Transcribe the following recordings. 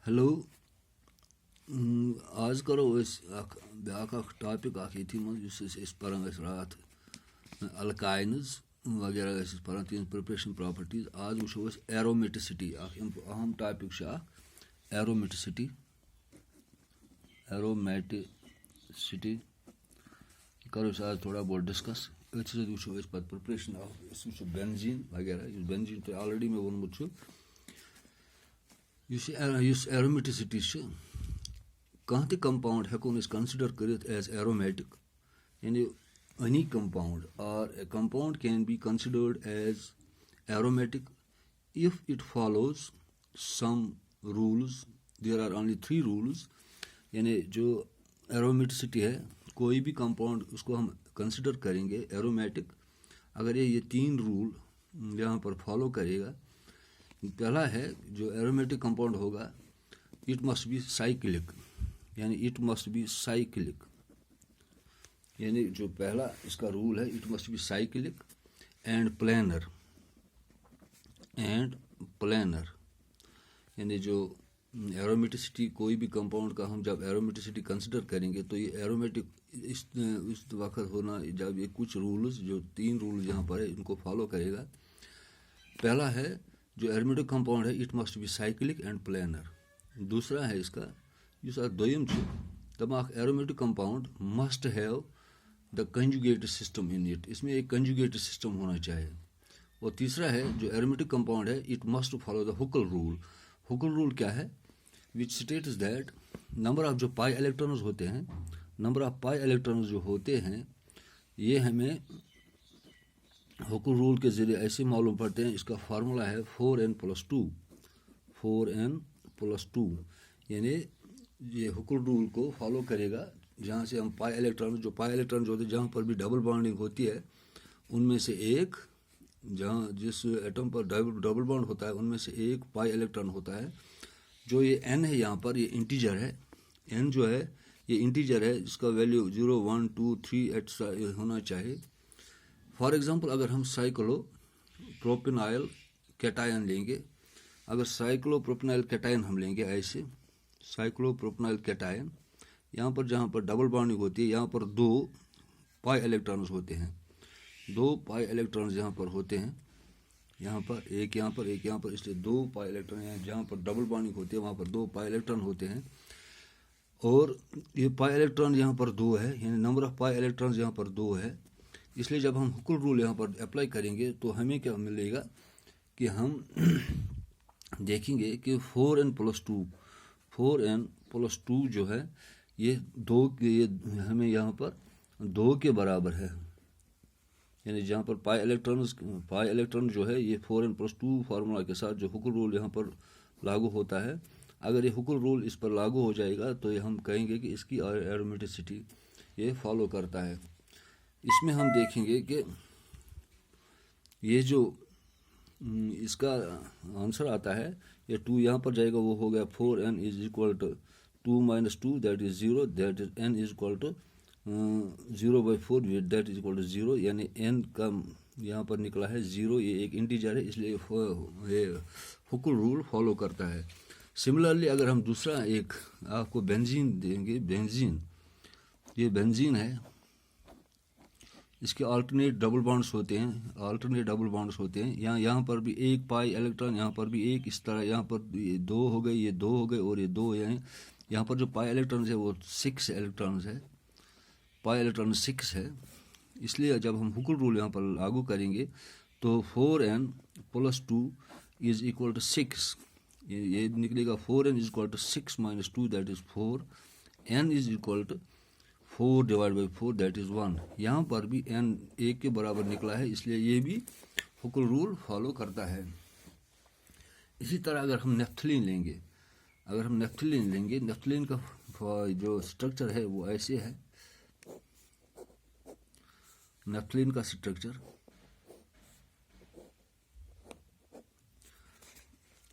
Hello. आज करो back topic ये मज पान रात अल्काइन्स वगैरह पान तीन प्रिपरेशन प्रॉपर्टीज। आज वो एरोमेटिसिटी अहम टॉपिक एरोमेटिसिटी एरोमेटिसिटी करो आज थोड़ा बहुत डिस्कस। वो पे प्रिपरेशन वो बेंजीन वगैरह बेंजीन तो ऑलरेडी मे वोनमुत एरोमेटिसिटी कह त कंपाउंड हेको कंसिडर कर एज एरोमेटिक यानी एनी कंपाउंड और a compound can be considered as aromatic if it follows some rules. There are only 3 rules. यानी जो एरोमेटिसिटी है कोई भी कंपाउंड उसको हम कंसिडर करेंगे एरोमेटिक अगर ये 3 रूल यहाँ पर फॉलो करेगा। पहला है जो एरोमेटिक कंपाउंड होगा इट मस्ट बी साइक्लिक यानी इट मस्ट बी साइक्लिक यानी जो पहला इसका रूल है it must be cyclic and planar यानी जो एरोमेटिसिटी कोई भी कंपाउंड का हम जब एरोमेटिसिटी कंसिडर करेंगे तो ये एरोमेटिक इस वक्त होना जब ये कुछ रूल्स जो 3 रूल्स यहाँ पर है इनको फॉलो करेगा। पहला है जो एरोमेटिक कंपाउंड है it must be cyclic and planar. दूसरा है इसका दोम तब aromatic compound must have the conjugated system in it. इसमें एक कंजुगेटेड सिस्टम होना चाहिए। और तीसरा है जो एरोमेटिक कंपाउंड है it must follow the Huckel rule. Huckel rule क्या है which states that number of जो पाई इलेक्ट्रॉन्स होते हैं नंबर ऑफ पाई इलेक्ट्रॉन्स जो होते हैं ये हमें हुकल रूल के ज़रिए ऐसे मालूम पड़ते हैं। इसका फार्मूला है 4n+2 4n+2 यानी ये हुकल रूल को फॉलो करेगा जहाँ से हम पाई इलेक्ट्रॉन जो होते हैं जहाँ पर भी डबल बॉन्डिंग होती है उनमें से एक जहाँ जिस एटम पर डबल बॉन्ड होता है उनमें से एक पाई इलेक्ट्रॉन होता है। जो ये n है यहाँ पर ये इंटीजर है। n जो है ये इंटीजर है जिसका वैल्यू 0 1 2 3 एक्स्ट्रा होना चाहिए। फॉर एग्जांपल अगर हम साइक्लोप्रोपेनाइल कैटायन लेंगे अगर साइक्लोप्रोपेनाइल कैटायन हम लेंगे ऐसे साइक्लोप्रोपेनाइल कैटायन यहाँ पर जहाँ पर डबल बॉन्डिंग होती है यहाँ पर 2 पाई इलेक्ट्रॉन्स होते हैं। 2 पाई इलेक्ट्रॉन्स यहाँ पर होते हैं यहाँ पर एक यहाँ पर इसलिए 2 पाई इलेक्ट्रॉन यहाँ जहाँ पर डबल बॉन्डिंग होती है वहाँ पर 2 पाई इलेक्ट्रॉन होते हैं। और ये पाई इलेक्ट्रॉन यहाँ पर 2 है यानी नंबर ऑफ पाई इलेक्ट्रॉन्स यहाँ पर 2 है। इसलिए जब हम हुकल रूल यहाँ पर अप्लाई करेंगे तो हमें क्या मिलेगा कि हम देखेंगे कि 4n+2 जो है ये 2 ये हमें यहाँ पर 2 के बराबर है। यानी जहाँ पर पाई इलेक्ट्रॉन जो है ये 4n+2 फार्मूला के साथ जो हुकल रूल यहाँ पर लागू होता है अगर ये हुकल रूल इस पर लागू हो जाएगा तो ये हम कहेंगे कि इसकी एरोमेटिसिटी ये फॉलो करता है। इसमें हम देखेंगे कि ये जो इसका आंसर आता है ये 2 यहाँ पर जाएगा वो हो गया 4n = 2 - 2 that is 0 that is n = 0/4 that is equal to 0 यानी n का यहाँ पर निकला है 0। ये एक इंटीजर है इसलिए ये हुकल रूल फॉलो करता है। सिमिलरली अगर हम दूसरा एक आपको बेंजीन देंगे ये बेंजीन है इसके अल्टरनेट डबल बॉन्ड्स होते हैं यहाँ पर भी एक पाई इलेक्ट्रॉन यहाँ पर भी एक इस तरह यहाँ पर 2 हो गए ये 2 हो गए और ये 2 यहाँ पर जो पाई इलेक्ट्रॉन्स है वो 6 इलेक्ट्रॉन्स है पाई इलेक्ट्रॉन 6 है। इसलिए जब हम हुकल रूल यहाँ पर लागू करेंगे तो 4n+2 = 6 ये निकलेगा 4n = 6 - 2 that is 4 n = 4/4 that is 1। यहाँ पर भी n 1 के बराबर निकला है इसलिए ये भी हुकल रूल फॉलो करता है। इसी तरह अगर हम नेफ्थलीन लेंगे नेफ्थलीन का जो स्ट्रक्चर है वो ऐसे है। नेफ्थलीन का स्ट्रक्चर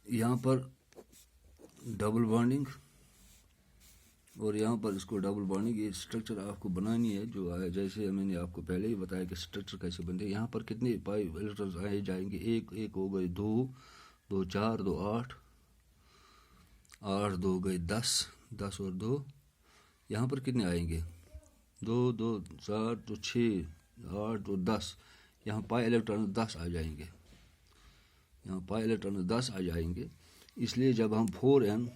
यहाँ पर डबल बॉन्डिंग और यहाँ पर इसको डबल बॉन्डिंग ये स्ट्रक्चर आपको बनानी है जो है जैसे मैंने आपको पहले ही बताया कि स्ट्रक्चर कैसे बनते हैं। यहाँ पर कितने पाई इलेक्ट्रॉन्स आए जाएंगे एक हो गए 2 2 4 2 8 8 2 गए 10, 10 और 2, यहाँ पर कितने आएंगे? 2 2 4 तो 6, 8 तो 10, यहाँ पाई इलेक्ट्रॉन 10 आ जाएंगे, यहाँ पाई इलेक्ट्रॉन 10 आ जाएंगे। इसलिए जब हम 4n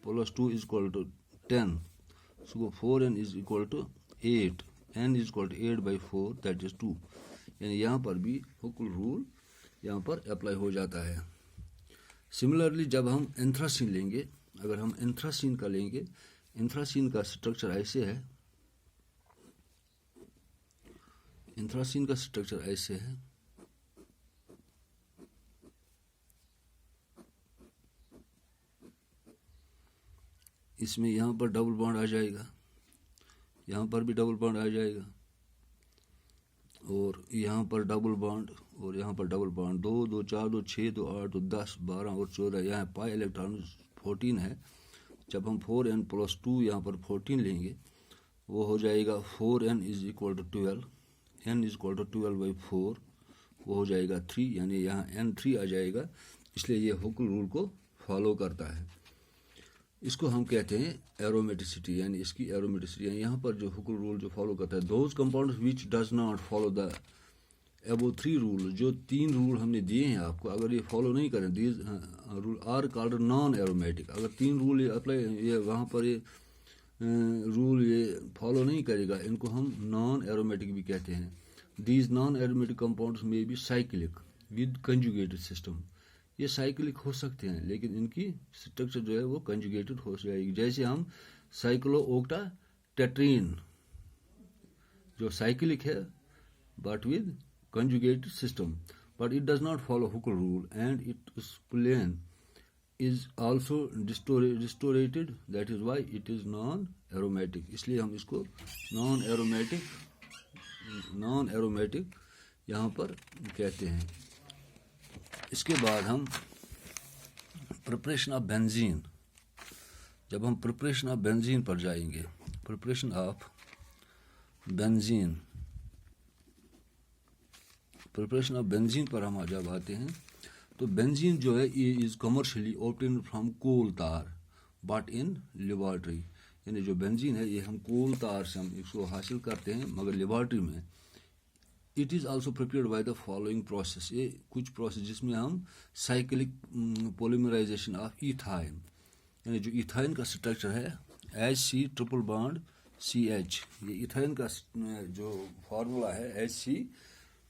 + 2 = 10, so 4n = 8, n = 8/4, that is 2। यानी यहाँ पर भी हुक्ल रूल यहाँ पर अप्लाई हो जाता है। सिमिलरली जब हम एंथ्रासीन लेंगे, अगर हम एंथ्रासीन का लेंगे, एंथ्रासीन का स्ट्रक्चर ऐसे है, एंथ्रासीन का स्ट्रक्चर ऐसे है, इसमें यहाँ पर डबल बॉन्ड आ जाएगा, यहाँ पर भी डबल बॉन्ड आ जाएगा, और यहाँ पर डबल बॉन्ड, और यहाँ पर डबल बॉन्ड, 2 2 4 2 6 2 8 2 10 12 और 14, यहाँ पाई इलेक्ट्रॉन 14 है। जब हम 4n + 2 यहाँ पर 14 लेंगे, वो हो जाएगा 4n = 12, n = 12/4, वो हो जाएगा 3, यानी यहाँ n 3 आ जाएगा। इसलिए ये हुक्ल रूल को फॉलो करता है। इसको हम कहते हैं एरोमेटिसिटी, यानी इसकी एरोमेटिसिटी। यहाँ पर जो हुक्ल रूल जो फॉलो करता है, those compounds which does not follow the above 3 rule, जो 3 रूल हमने दिए हैं आपको, अगर ये फॉलो नहीं करें, these rule are called non aromatic. अगर 3 रूल ये अप्लाई, ये वहाँ पर ये रूल ये फॉलो नहीं करेगा, इनको हम नॉन एरोमेटिक भी कहते हैं। दीज नॉन एरोमेटिक कंपाउंड्स में भी साइक्लिक विद कंजुगेटेड सिस्टम, ये साइक्लिक हो सकते हैं, लेकिन इनकी स्ट्रक्चर जो है वो कंजुगेटेड हो जाएगी। जैसे हम साइक्लोओक्टाटेट्रीन जो साइक्लिक है but with conjugated system, but it does not follow Huckel rule, and its plane is also distorted, that is why it is non-aromatic। इसलिए हम इसको non aromatic यहाँ पर कहते हैं। इसके बाद हम प्रिपरेशन ऑफ बेंजीन, जब हम प्रिपरेशन ऑफ बेंजीन पर जाएंगे, preparation of benzene, preparation of benzene पर हम जब आते हैं, तो बेंजीन जो है ये is commercially obtained from coal tar but in laboratory. यानी जो बेंजीन है ये हम कोल तार से हम इसको हासिल करते हैं, मगर लेबॉर्ट्री में it is also prepared by the following process, ये कुछ प्रोसेस जिसमें हम साइक्लिक पॉलीमराइजेशन ऑफ इथाइन, यानी जो इथाइन का स्ट्रक्चर है HC ट्रिपल बॉन्ड CH, ये इथाइन का जो फार्मूला है HC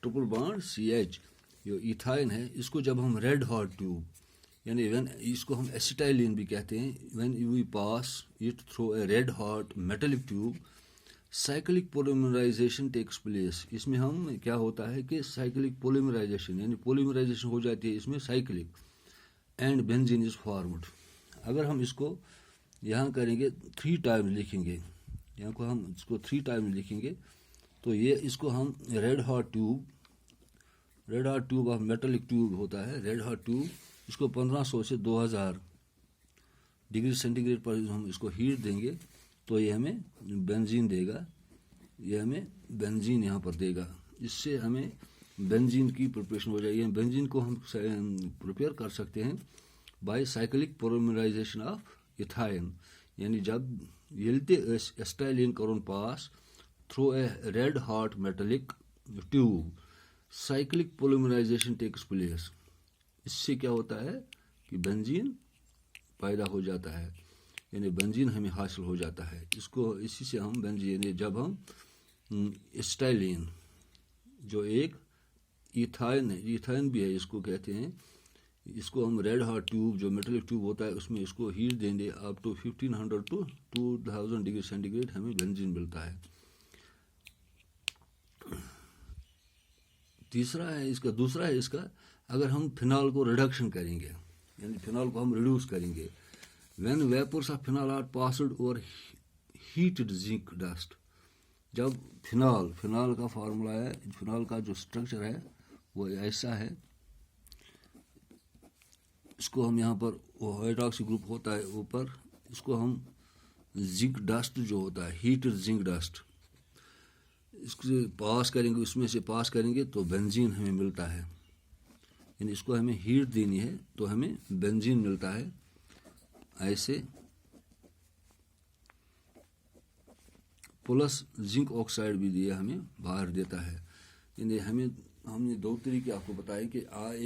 ट्रिपल बॉन्ड CH, जो इथाइन है, इसको जब हम रेड हॉट ट्यूब, यानी व्हेन इसको हम एसिटाइलिन भी कहते हैं, when we pass it through a red hot metallic tube, cyclic polymerization takes place. इसमें हम क्या होता है कि साइक्लिक पोलीमराइजेशन, यानी पोलीमराइजेशन हो जाती है इसमें cyclic, and benzene is formed. अगर हम इसको यहाँ करेंगे 3 टाइम्स लिखेंगे, यहाँ को हम इसको 3 टाइम्स लिखेंगे, तो ये इसको हम red hot tube of metallic tube होता है, रेड हॉट ट्यूब, इसको 1500 से 2000 डिग्री सेंटीग्रेड पर हम इसको हीट देंगे, तो ये हमें बेंजीन देगा, ये हमें बेंजीन यहाँ पर देगा। इससे हमें बेंजीन की प्रिपरेशन हो जाएगी। बेंजीन को हम प्रिपेयर कर सकते हैं by cyclic polymerization of ethyne, यानी जब येल्टे एसिटाइलिन करोन pass through a red hot metallic tube, cyclic polymerization takes place. इससे क्या होता है कि बेंजीन पैदा हो जाता है, यानी बेंजीन हमें हासिल हो जाता है। इसको इसी से हम बेंजीन, जब हम एसिटाइलिन जो एक इथाइन भी है इसको कहते हैं, इसको हम रेड हॉट ट्यूब जो मेटेलिक ट्यूब होता है उसमें इसको हीट देंगे up to 1500 to 2000 degree centigrade, हमें बेंजीन मिलता है। दूसरा है इसका अगर हम फिनॉल को रिडक्शन करेंगे, यानी फिनॉल को हम रिड्यूस करेंगे, when vapours of phenol are passed over heated zinc dust. जब फिनॉल का फार्मूला है, फिनॉल का जो स्ट्रक्चर है वो ऐसा है, इसको हम यहाँ पर हाइड्रोक्सी ग्रुप होता है ऊपर, इसको हम जिंक डस्ट जो होता है हीटेड जिंक डस्ट, इसको पास करेंगे, उसमें से पास करेंगे तो बेंजीन हमें मिलता है। यानी इसको हमें हीट देनी है तो हमें बेंजीन मिलता है, ऐसे प्लस जिंक ऑक्साइड भी दिया हमें बाहर देता है। यानी हमने दो तरीके आपको बताए कि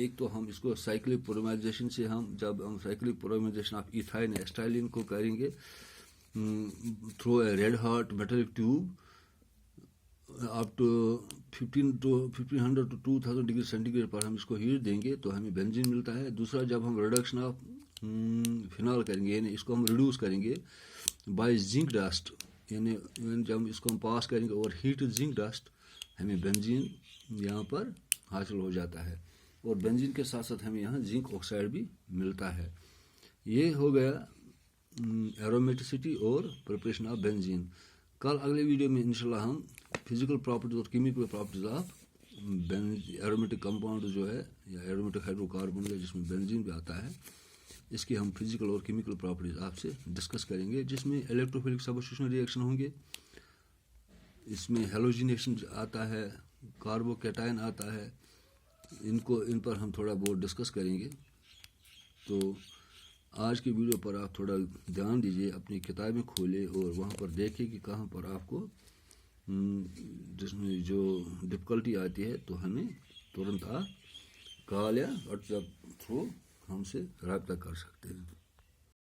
एक तो हम इसको साइक्लिक पोलीमराइजेशन से जब हम cyclic polymerization of ethyne acetylene को करेंगे through a red hot metallic tube up to 1500 to 2000 degree centigrade पर हम इसको हीट देंगे तो हमें बेंजीन मिलता है। दूसरा, जब हम रिडक्शन ऑफ फिनॉल करेंगे यानी इसको हम रिड्यूस करेंगे बाय जिंक डस्ट, यानी जब हम इसको हम पास करेंगे और हीट जिंक डस्ट, हमें बेंजीन यहाँ पर हासिल हो जाता है। और बेंजीन के साथ साथ हमें यहाँ जिंक ऑक्साइड भी मिलता है। ये हो गया एरोमेटिसिटी और प्रिपरेशन ऑफ बेंजीन। कल अगले वीडियो में इंशाल्लाह हम फिजिकल प्रॉपर्टीज और chemical properties of aromatic compound जो है या एरोमेटिक हाइड्रोकार्बन है जिसमें बेंजीन भी आता है, इसकी हम फिजिकल और केमिकल प्रॉपर्टीज आपसे डिस्कस करेंगे, जिसमें इलेक्ट्रोफिलिक सब्स्टिट्यूशन रिएक्शन होंगे, इसमें हेलोजिनेशन आता है, कार्बोकैटायन आता है, इन पर हम थोड़ा बहुत डिस्कस करेंगे। तो आज की वीडियो पर आप थोड़ा ध्यान दीजिए, अपनी किताबें खोलें और वहाँ पर देखें कि कहाँ पर आपको जिसमें जो डिफ़िकल्टी आती है तो हमें तुरंत आप कॉल या व्हाट्सएप थ्रू हमसे रब्ता कर सकते हैं।